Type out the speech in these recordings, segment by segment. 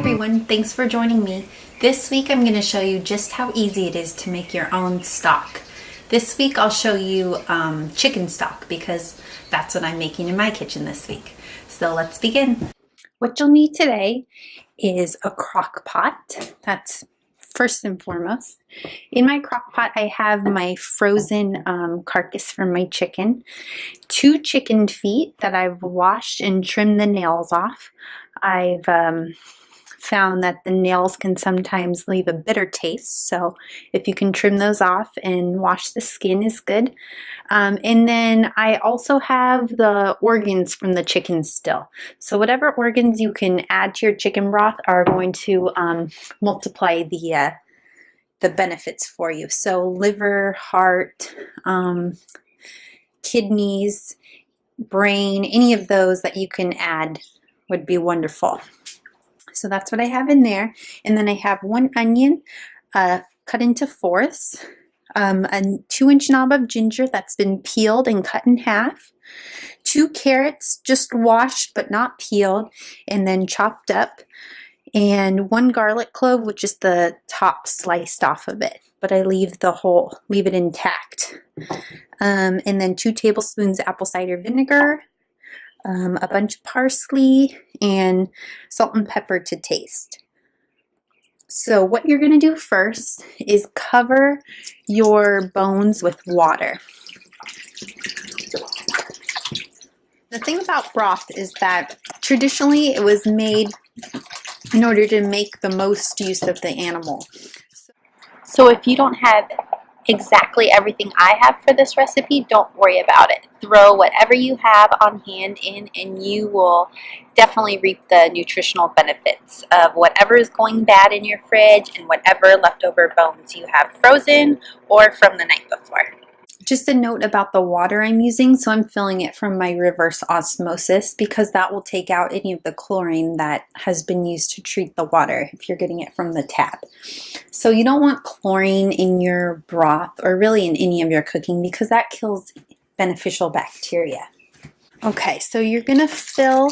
everyone, thanks for joining me. This week I'm going to show you just how easy it is to make your own stock. This week I'll show you chicken stock because that's what I'm making in my kitchen this week. So let's begin. What you'll need today is a crock pot. That's first and foremost. In my crock pot I have my frozen carcass from my chicken, 2 chicken feet that I've washed and trimmed the nails off. I've found that the nails can sometimes leave a bitter taste, so if you can trim those off and wash the skin is good. And then I also have the organs from the chicken still. So whatever organs you can add to your chicken broth are going to multiply the benefits for you. So liver, heart, kidneys, brain, any of those that you can add would be wonderful. So that's what I have in there. And then I have 1 onion cut into fourths, a 2-inch knob of ginger that's been peeled and cut in half, 2 carrots just washed but not peeled and then chopped up, and 1 garlic clove, which is the top sliced off of it, but I leave it intact. And then 2 tablespoons apple cider vinegar, a bunch of parsley, and salt and pepper to taste. So what you're going to do first is cover your bones with water. The thing about broth is that traditionally it was made in order to make the most use of the animal. So if you don't have exactly everything I have for this recipe, don't worry about it. Throw whatever you have on hand in and you will definitely reap the nutritional benefits of whatever is going bad in your fridge and whatever leftover bones you have frozen or from the night before. Just a note about the water I'm using, so I'm filling it from my reverse osmosis because that will take out any of the chlorine that has been used to treat the water if you're getting it from the tap. So you don't want chlorine in your broth or really in any of your cooking because that kills beneficial bacteria. Okay, so you're going to fill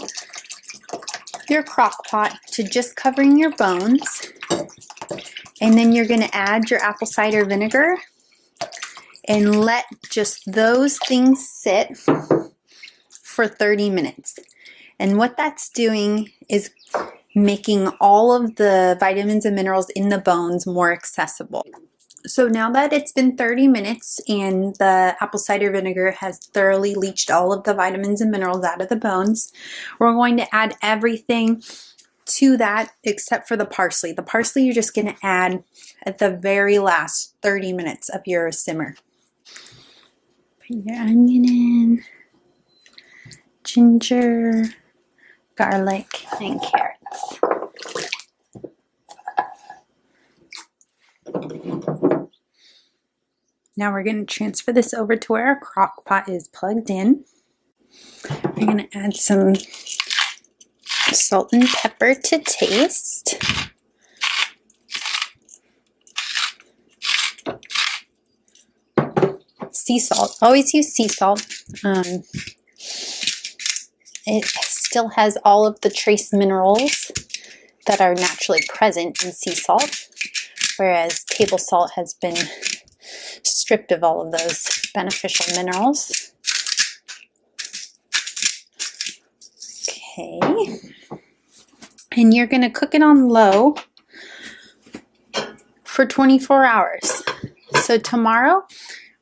your crock pot to just covering your bones, and then you're going to add your apple cider vinegar and let just those things sit for 30 minutes. And what that's doing is making all of the vitamins and minerals in the bones more accessible. So now that it's been 30 minutes and the apple cider vinegar has thoroughly leached all of the vitamins and minerals out of the bones, we're going to add everything to that except for the parsley. The parsley you're just going to add at the very last 30 minutes of your simmer. Put your onion in, ginger, garlic, and carrots. Now we're going to transfer this over to where our crock pot is plugged in. We're going to add some salt and pepper to taste. Sea salt. Always use sea salt. It still has all of the trace minerals that are naturally present in sea salt, whereas table salt has been stripped of all of those beneficial minerals. Okay. And you're going to cook it on low for 24 hours. So tomorrow,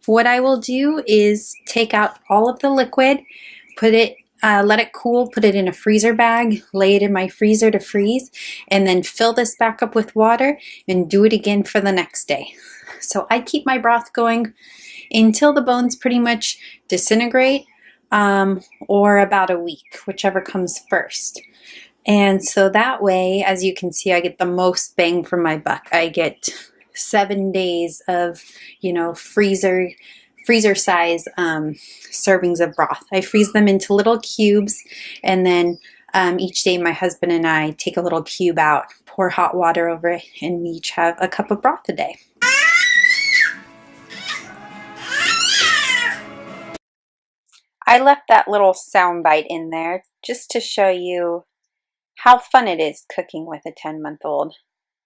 what I will do is take out all of the liquid, let it cool, put it in a freezer bag, lay it in my freezer to freeze, and then fill this back up with water and do it again for the next day. So I keep my broth going until the bones pretty much disintegrate, or about a week, whichever comes first. And so that way, as you can see, I get the most bang for my buck. I get 7 days of, freezer size servings of broth. I freeze them into little cubes, and then each day my husband and I take a little cube out, pour hot water over it, and we each have a cup of broth a day. I left that little sound bite in there just to show you how fun it is cooking with a 10-month-old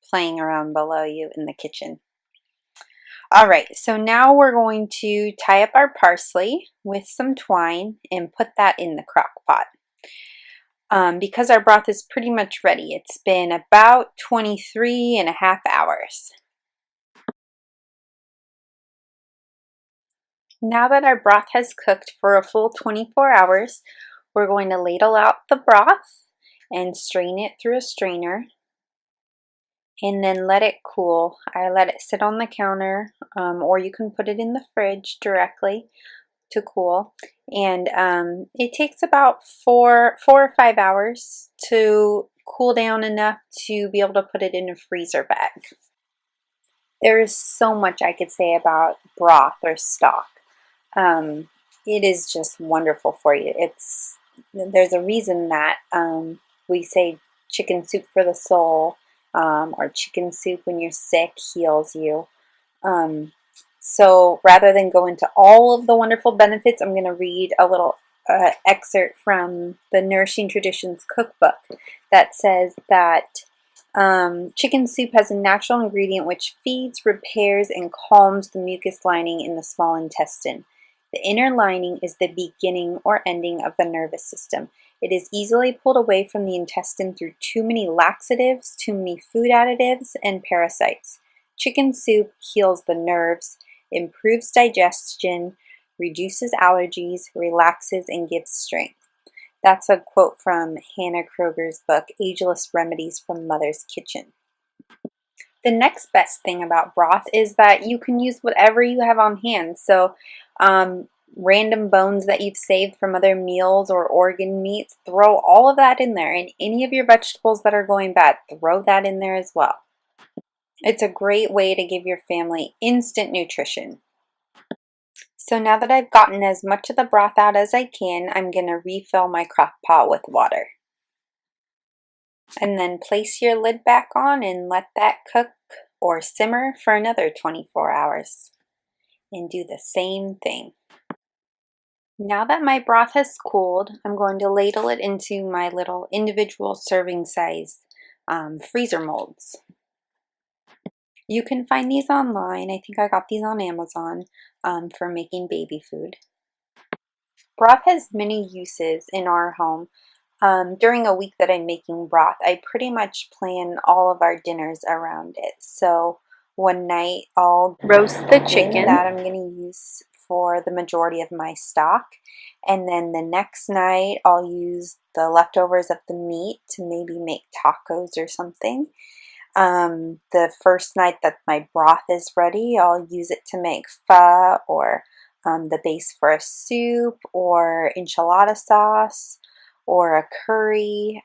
playing around below you in the kitchen. All right, so now we're going to tie up our parsley with some twine and put that in the crock pot. Because our broth is pretty much ready. It's been about 23.5 hours. Now that our broth has cooked for a full 24 hours, we're going to ladle out the broth and strain it through a strainer and then let it cool. I let it sit on the counter, or you can put it in the fridge directly to cool. And it takes about four or 5 hours to cool down enough to be able to put it in a freezer bag. There is so much I could say about broth or stock. It is just wonderful for you. There's a reason that we say chicken soup for the soul, or chicken soup when you're sick heals you. So rather than go into all of the wonderful benefits, I'm going to read a little excerpt from the Nourishing Traditions cookbook that says that chicken soup has a natural ingredient which feeds, repairs, and calms the mucus lining in the small intestine. The inner lining is the beginning or ending of the nervous system. It is easily pulled away from the intestine through too many laxatives, too many food additives, and parasites. Chicken soup heals the nerves, improves digestion, reduces allergies, relaxes, and gives strength. That's a quote from Hannah Kroger's book, Ageless Remedies from Mother's Kitchen. The next best thing about broth is that you can use whatever you have on hand. So random bones that you've saved from other meals or organ meats, throw all of that in there. And any of your vegetables that are going bad, throw that in there as well. It's a great way to give your family instant nutrition. So now that I've gotten as much of the broth out as I can, I'm going to refill my crock pot with water. And then place your lid back on and let that cook or simmer for another 24 hours. And do the same thing. Now that my broth has cooled, I'm going to ladle it into my little individual serving size freezer molds. You can find these online. I think I got these on Amazon for making baby food. Broth has many uses in our home. During a week that I'm making broth, I pretty much plan all of our dinners around it. So one night I'll roast the chicken that I'm going to use for the majority of my stock. And then the next night I'll use the leftovers of the meat to maybe make tacos or something. The first night that my broth is ready, I'll use it to make pho or the base for a soup or enchilada sauce or a curry.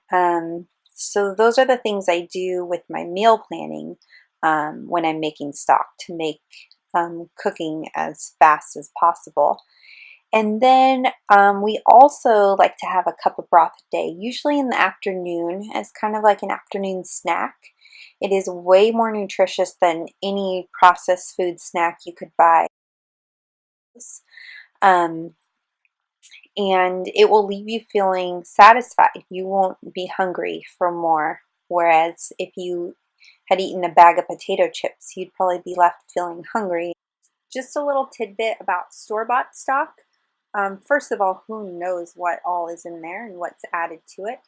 So those are the things I do with my meal planning when I'm making stock to make cooking as fast as possible. And then we also like to have a cup of broth a day, usually in the afternoon as kind of like an afternoon snack. It is way more nutritious than any processed food snack you could buy. And it will leave you feeling satisfied. You won't be hungry for more. Whereas if you had eaten a bag of potato chips, you'd probably be left feeling hungry. Just a little tidbit about store-bought stock. First of all, who knows what all is in there and what's added to it.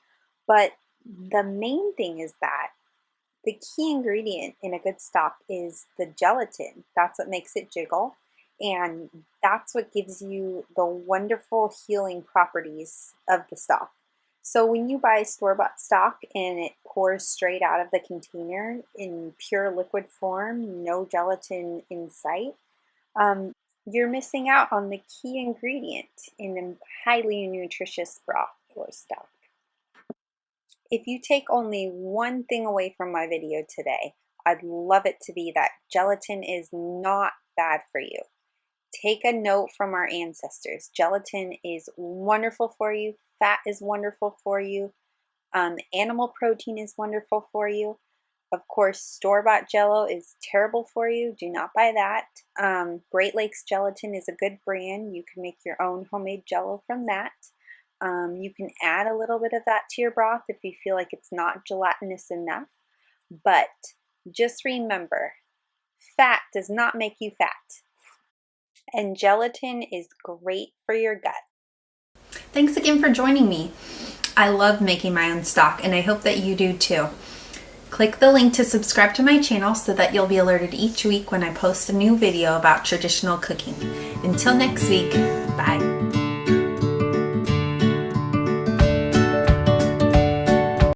But the main thing is that the key ingredient in a good stock is the gelatin. That's what makes it jiggle. And that's what gives you the wonderful healing properties of the stock. So when you buy store-bought stock and it pours straight out of the container in pure liquid form, no gelatin in sight, you're missing out on the key ingredient in a highly nutritious broth or stock. If you take only one thing away from my video today, I'd love it to be that gelatin is not bad for you. Take a note from our ancestors. Gelatin is wonderful for you. Fat is wonderful for you. Animal protein is wonderful for you. Of course, store-bought Jell-O is terrible for you. Do not buy that. Great Lakes Gelatin is a good brand. You can make your own homemade Jell-O from that. You can add a little bit of that to your broth if you feel like it's not gelatinous enough. But just remember, fat does not make you fat. And gelatin is great for your gut. Thanks again for joining me. I love making my own stock, and I hope that you do too. Click the link to subscribe to my channel so that you'll be alerted each week when I post a new video about traditional cooking. Until next week, bye.